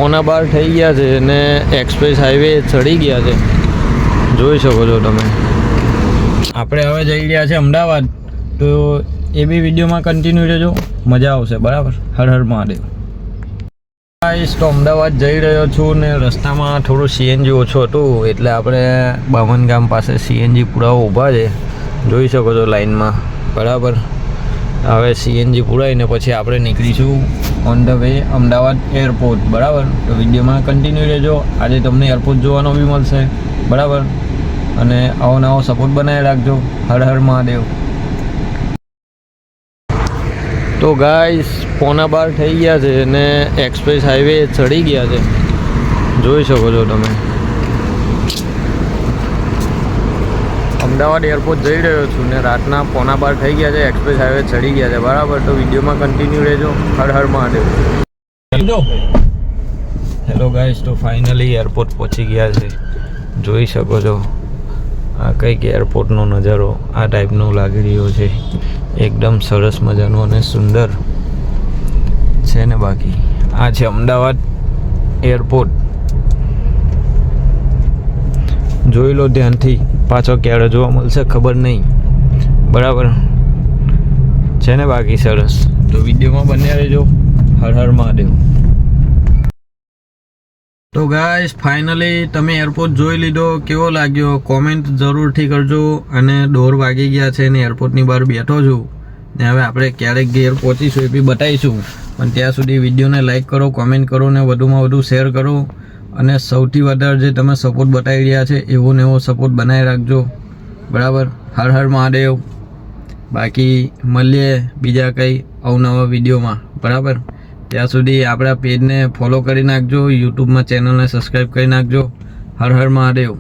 12 થઈ ગયા છે અને એક્સપ્રેસ હાઈવે ચડી ગયા છે, જોઈ શકો છો તમે. આપણે હવે જઈ રહ્યા છે અમદાવાદ, તો એ બી વિડીયોમાં કન્ટિન્યુ રહેજો, મજા આવશે. બરાબર. હર હર મહાદેવ. તો અમદાવાદ જઈ રહ્યો છું ને રસ્તામાં થોડું સીએનજી ઓછું હતું એટલે આપણે બામન ગામ પાસે સીએનજી પુરાવા ઊભા છે, જોઈ શકો છો લાઈનમાં. બરાબર. હવે સીએનજી પુરાવીને પછી આપણે નીકળીશું on the way Ahmedabad airport. બરાબર. તો વિડીયોમાં કન્ટિન્યુ રહેજો, આજે તમને એરપોર્ટ જોવાનો બી મળશે. બરાબર. અને આવો નવો સપોર્ટ બનાવી રાખજો. હર હર મહાદેવ. તો ગાઈસ 11:15 થઈ ગયા છે અને એક્સપ્રેસ હાઈવે ચડી ગયા છે, જોઈ શકો છો તમે. અમદાવાદ એરપોર્ટ જઈ રહ્યો છું ને રાતના 11:15 થઈ ગયા છે, એક્સપ્રેસ હાઈવે ચડી ગયા છે. બરાબર. તો વિડીયોમાં કન્ટિન્યુ રહેજો. હર હર મહાદેવ. હેલો ગાઈસ, તો ફાઇનલી એરપોર્ટ પહોંચી ગયા છે, જોઈ શકો છો. આ કંઈક એરપોર્ટનો નજારો આ ટાઈપનો લાગી રહ્યો છે, એકદમ સરસ મજાનું અને સુંદર છે ને. બાકી આ છે અમદાવાદ એરપોર્ટ, જોઈ લો ધ્યાનથી. પાછો ક્યારે જોવા મળશે ખબર નહીં. બરાબર છે ને. બાકી સરસ. તો વિડીયોમાં બન્યા રહેજો. હર હર મહાદેવ. તો ગાઈસ ફાઇનલી તમે એરપોર્ટ જોઈ લીધો, કેવો લાગ્યો કોમેન્ટ જરૂરથી કરજો. અને 1:30 વાગી ગયા છે ને એરપોર્ટની બહાર બેઠો છું ને હવે આપણે ક્યારેક ઘેર પહોંચીશું એ બી બતાવીશું. પણ ત્યાં સુધી વિડીયોને લાઇક કરો, કોમેન્ટ કરો ને વધુમાં વધુ શેર કરો. અને સૌથી વધારે જે તમે સપોર્ટ બતાવી રહ્યા છે એવો ને એવો સપોર્ટ બનાવી રાખજો. બરાબર. હર હર મહાદેવ. બાકી મળીએ બીજા કંઈ અવનવા વિડીયોમાં. બરાબર. ત્યાં સુધી આપણા પેજને ફોલો કરી નાખજો, યુટ્યુબમાં ચેનલને સબસ્ક્રાઈબ કરી નાખજો. હર હર મહાદેવ.